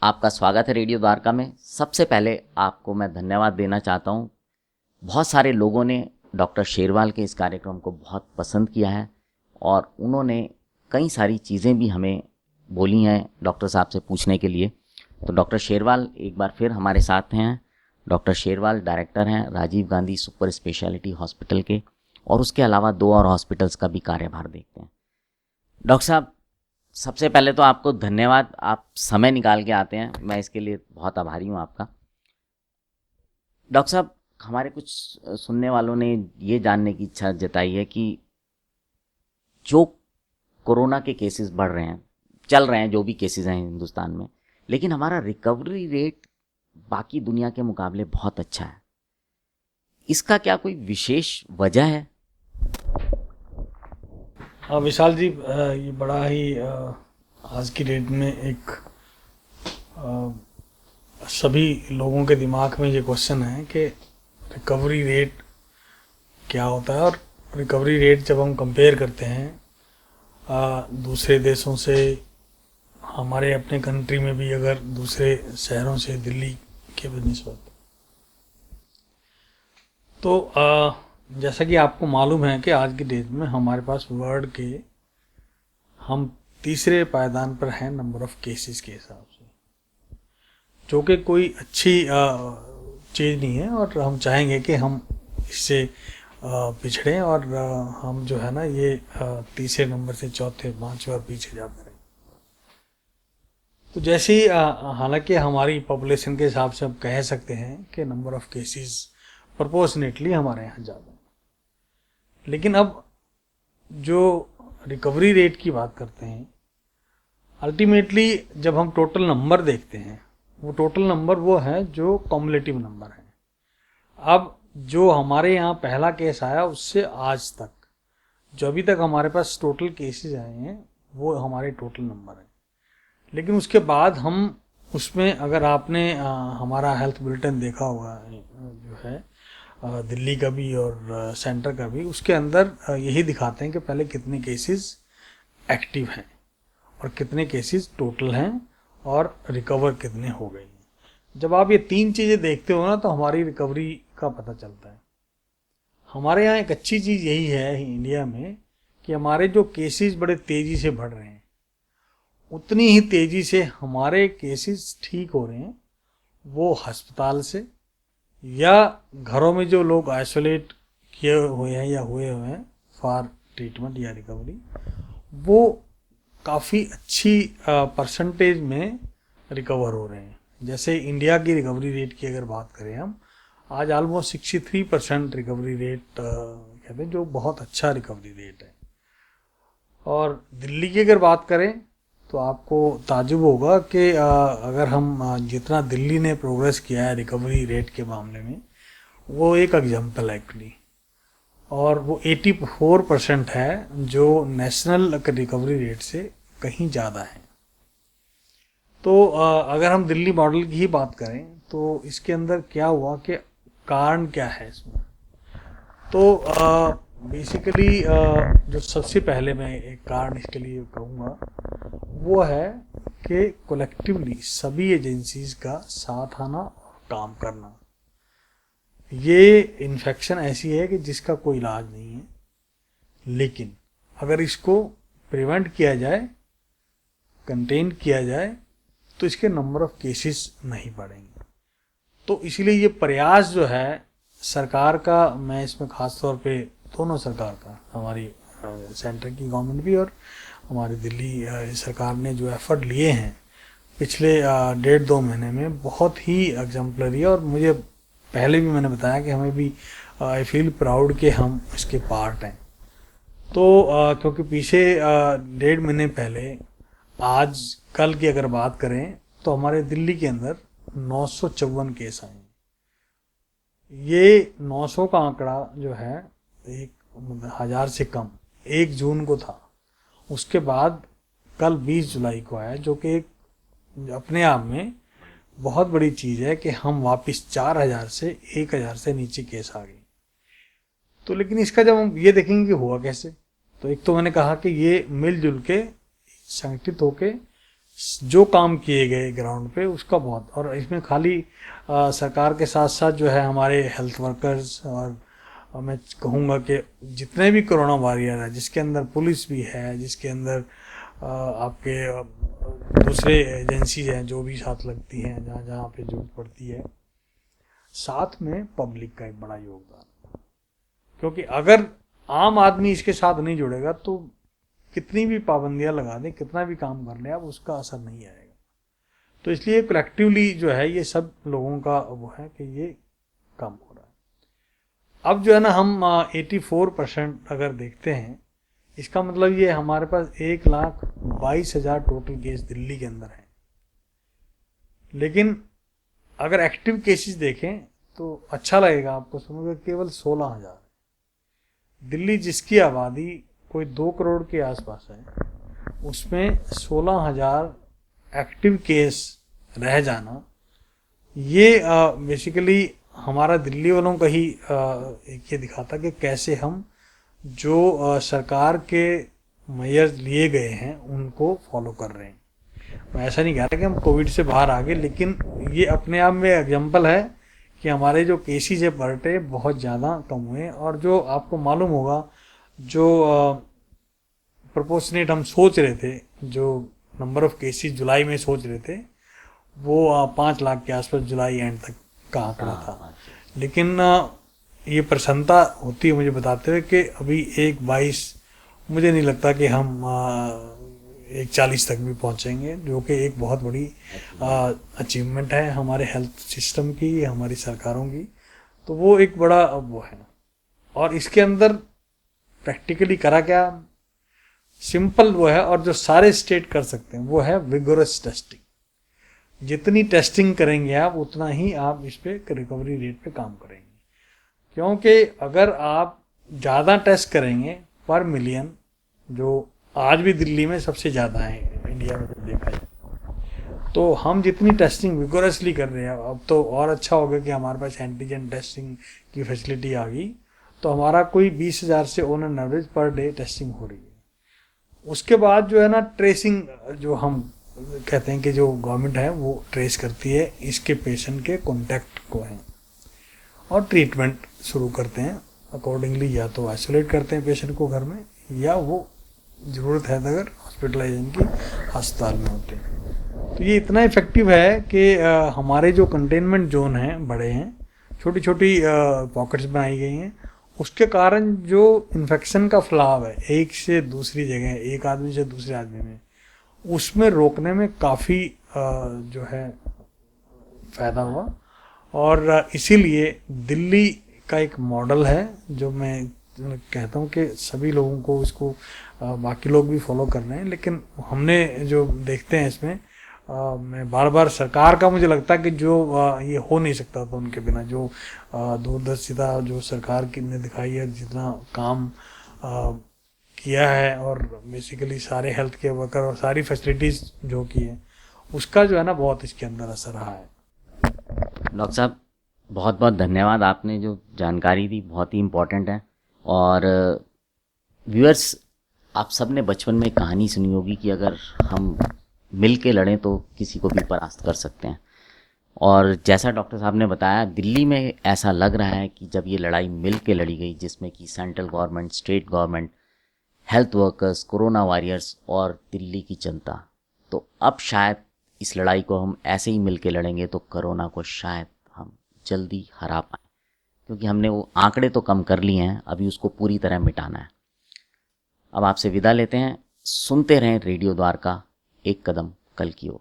आपका स्वागत है रेडियो द्वारका में। सबसे पहले आपको मैं धन्यवाद देना चाहता हूँ। बहुत सारे लोगों ने डॉक्टर शेरवाल के इस कार्यक्रम को बहुत पसंद किया है और उन्होंने कई सारी चीज़ें भी हमें बोली हैं डॉक्टर साहब से पूछने के लिए। तो डॉक्टर शेरवाल एक बार फिर हमारे साथ हैं। डॉक्टर शेरवाल डायरेक्टर हैं Rajiv Gandhi super speciality hospital के और उसके अलावा 2 और हॉस्पिटल्स का भी कार्यभार देखते हैं। डॉक्टर साहब, सबसे पहले तो आपको धन्यवाद, आप समय निकाल के आते हैं, मैं इसके लिए बहुत आभारी हूँ आपका। डॉक्टर साहब, हमारे कुछ सुनने वालों ने ये जानने की इच्छा जताई है कि जो कोरोना के केसेस बढ़ रहे हैं, चल रहे हैं जो भी केसेस हैं हिंदुस्तान में, लेकिन हमारा रिकवरी रेट बाकी दुनिया के मुकाबले बहुत अच्छा है। इसका क्या कोई विशेष वजह है? विशाल जी, ये बड़ा ही आज की डेट में एक सभी लोगों के दिमाग में ये क्वेश्चन है कि रिकवरी रेट क्या होता है। और रिकवरी रेट जब हम कंपेयर करते हैं दूसरे देशों से, हमारे अपने कंट्री में भी अगर दूसरे शहरों से, दिल्ली के बनस्बत, तो जैसा कि आपको मालूम है कि आज की डेट में हमारे पास वर्ल्ड के हम तीसरे पायदान पर हैं नंबर ऑफ केसेस के हिसाब से, जो कि कोई अच्छी चीज़ नहीं है। और हम चाहेंगे कि हम इससे पिछड़ें और हम जो है ना ये तीसरे नंबर से चौथे, पांचवें और पीछे जाते रहें। तो जैसे ही हालांकि हमारी पॉपुलेशन के हिसाब से हम कह सकते हैं कि नंबर ऑफ केसेस प्रोपोर्शनेटली हमारे यहाँ ज़्यादा है, लेकिन अब जो रिकवरी रेट की बात करते हैं, अल्टीमेटली जब हम टोटल नंबर देखते हैं, वो टोटल नंबर वो है जो कॉम्युलेटिव नंबर है। अब जो हमारे यहाँ पहला केस आया उससे आज तक जो अभी तक हमारे पास टोटल केसेस आए हैं वो हमारे टोटल नंबर है। लेकिन उसके बाद हम उसमें, अगर आपने हमारा हेल्थ बुलेटिन देखा होगा जो है दिल्ली का भी और सेंटर का भी, उसके अंदर यही दिखाते हैं कि पहले कितने केसेस एक्टिव हैं और कितने केसेस टोटल हैं और रिकवर कितने हो गए हैं। जब आप ये 3 चीज़ें देखते हो ना तो हमारी रिकवरी का पता चलता है। हमारे यहाँ एक अच्छी चीज़ यही है इंडिया में कि हमारे जो केसेस बड़े तेज़ी से बढ़ रहे हैं, उतनी ही तेज़ी से हमारे केसेस ठीक हो रहे हैं, वो अस्पताल से या घरों में जो लोग आइसोलेट किए हुए हैं या हुए हुए हैं फॉर ट्रीटमेंट या रिकवरी, वो काफ़ी अच्छी परसेंटेज में रिकवर हो रहे हैं। जैसे इंडिया की रिकवरी रेट की अगर बात करें हम, आज ऑलमोस्ट 63% रिकवरी रेट कहते हैं, जो बहुत अच्छा रिकवरी रेट है। और दिल्ली की अगर बात करें तो आपको ताजुब होगा कि अगर हम जितना दिल्ली ने प्रोग्रेस किया है रिकवरी रेट के मामले में, वो एक एग्जाम्पल है एक्चुअली। और वो 84% है, जो नेशनल रिकवरी रेट से कहीं ज़्यादा है। तो अगर हम दिल्ली मॉडल की ही बात करें तो इसके अंदर क्या हुआ कि कारण क्या है इसमें, तो बेसिकली जो सबसे पहले मैं एक कारण इसके लिए कहूँगा वो है कि कलेक्टिवली सभी एजेंसीज का साथ आना और काम करना। ये इन्फेक्शन ऐसी है कि जिसका कोई इलाज नहीं है, लेकिन अगर इसको प्रिवेंट किया जाए, कंटेन किया जाए, तो इसके नंबर ऑफ केसेस नहीं बढ़ेंगे। तो इसलिए ये प्रयास जो है सरकार का, मैं इसमें खास तौर पे दोनों सरकार का, हमारी सेंटर की गवर्नमेंट भी और हमारी दिल्ली सरकार ने जो एफर्ट लिए हैं पिछले 1.5-2 महीने में, बहुत ही एग्जाम्पलरी है। और मुझे पहले भी मैंने बताया कि हमें भी आई फील प्राउड कि हम इसके पार्ट हैं। तो क्योंकि पीछे 1.5 महीने पहले, आज कल की अगर बात करें तो हमारे दिल्ली के अंदर 954 केस आए। ये 900 का आंकड़ा जो है एक 1000 से कम 1 जून को था। उसके बाद कल 20 जुलाई को आया, जो कि एक अपने आप में बहुत बड़ी चीज़ है कि हम वापस 4000 से 1000 से नीचे केस आ गए। तो लेकिन इसका जब हम ये देखेंगे कि हुआ कैसे, तो एक तो मैंने कहा कि ये मिलजुल के संगठित होके जो काम किए गए ग्राउंड पे उसका बहुत, और इसमें खाली सरकार के साथ साथ जो है हमारे हेल्थ वर्कर्स, और मैं कहूँगा कि जितने भी कोरोना वॉरियर है, जिसके अंदर पुलिस भी है, जिसके अंदर आपके दूसरे एजेंसीज हैं जो भी साथ लगती हैं, जहाँ जहाँ पे जरूरत पड़ती है, साथ में पब्लिक का एक बड़ा योगदान। क्योंकि अगर आम आदमी इसके साथ नहीं जुड़ेगा तो कितनी भी पाबंदियां लगा दें, कितना भी काम कर लें, अब उसका असर नहीं आएगा। तो इसलिए कलेक्टिवली जो है ये सब लोगों का वो है कि ये काम हो रहा है। अब जो है ना हम 84% अगर देखते हैं, इसका मतलब ये हमारे पास 1,22,000 टोटल केस दिल्ली के अंदर हैं। लेकिन अगर एक्टिव केसेस देखें तो अच्छा लगेगा आपको सुनकर, केवल 16,000। दिल्ली जिसकी आबादी कोई 2 करोड़ के आसपास है, उसमें 16,000 एक्टिव केस रह जाना, ये बेसिकली हमारा दिल्ली वालों का ही एक ये दिखाता कि कैसे हम जो सरकार के मेजर्स लिए गए हैं उनको फॉलो कर रहे हैं। मैं ऐसा नहीं कह रहा कि हम कोविड से बाहर आ गए, लेकिन ये अपने आप में एग्जाम्पल है कि हमारे जो केसेस है पर डे बहुत ज़्यादा कम हुए। और जो आपको मालूम होगा, जो प्रोपोर्शनेट हम सोच रहे थे, जो नंबर ऑफ केसेस जुलाई में सोच रहे थे, वो 5 लाख के आसपास जुलाई एंड तक का आंकड़ा था। लेकिन ये प्रसन्नता होती है मुझे बताते हुए कि अभी 1,22 मुझे नहीं लगता कि हम 1,40 तक भी पहुंचेंगे, जो कि एक बहुत बड़ी अचीवमेंट है हमारे हेल्थ सिस्टम की, हमारी सरकारों की। तो वो एक बड़ा वो है। और इसके अंदर प्रैक्टिकली करा क्या, सिंपल वो है, और जो सारे स्टेट कर सकते हैं वो है विगोरस टेस्टिंग। जितनी टेस्टिंग करेंगे आप, उतना ही आप इस पे रिकवरी रेट पे काम करेंगे। क्योंकि अगर आप ज़्यादा टेस्ट करेंगे पर मिलियन, जो आज भी दिल्ली में सबसे ज़्यादा है इंडिया में देखा जाए, तो हम जितनी टेस्टिंग विगोरसली कर रहे हैं, अब तो और अच्छा होगा कि हमारे पास एंटीजन टेस्टिंग की फैसिलिटी आ गई, तो हमारा कोई 20,000 से on an average per day testing हो रही है। उसके बाद जो है ना ट्रेसिंग, जो हम कहते हैं कि जो गवर्नमेंट है वो ट्रेस करती है इसके पेशेंट के कॉन्टैक्ट को है, और ट्रीटमेंट शुरू करते हैं अकॉर्डिंगली। या तो आइसोलेट करते हैं पेशेंट को घर में, या वो ज़रूरत है अगर हॉस्पिटलाइजेशन की अस्पताल में होते हैं। तो ये इतना इफेक्टिव है कि हमारे जो कंटेनमेंट जोन हैं बड़े हैं, छोटी छोटी पॉकेट्स बनाई गई हैं, उसके कारण जो इन्फेक्शन का फैलाव है एक से दूसरी जगह, एक आदमी से दूसरे आदमी में, उसमें रोकने में काफ़ी जो है फ़ायदा हुआ। और इसीलिए दिल्ली का एक मॉडल है जो मैं कहता हूँ कि सभी लोगों को इसको बाकी लोग भी फॉलो कर रहे हैं। लेकिन हमने जो देखते हैं इसमें मैं बार बार सरकार का मुझे लगता है कि जो ये हो नहीं सकता था उनके बिना, जो दूरदर्शिता जो सरकार की ने दिखाई है, जितना काम किया है, और बेसिकली सारे हेल्थ के वर्कर और सारी फैसिलिटीज़ जो की है, उसका जो है ना बहुत इसके अंदर असर रहा है। डॉक्टर साहब बहुत बहुत धन्यवाद, आपने जो जानकारी दी बहुत ही इम्पोर्टेंट है। और व्यूअर्स, आप सब ने बचपन में कहानी सुनी होगी कि अगर हम मिल के लड़ें तो किसी को भी परास्त कर सकते हैं। और जैसा डॉक्टर साहब ने बताया, दिल्ली में ऐसा लग रहा है कि जब ये लड़ाई मिल के लड़ी गई, जिसमें कि central government, state government, health workers, corona warriors और दिल्ली की जनता, तो अब शायद इस लड़ाई को हम ऐसे ही मिल के लड़ेंगे तो कोरोना को शायद हम जल्दी हरा पाएँ। क्योंकि हमने वो आंकड़े तो कम कर लिए हैं, अभी उसको पूरी तरह मिटाना है। अब आपसे विदा लेते हैं। सुनते रहें रेडियो द्वारका, एक कदम कल की ओर।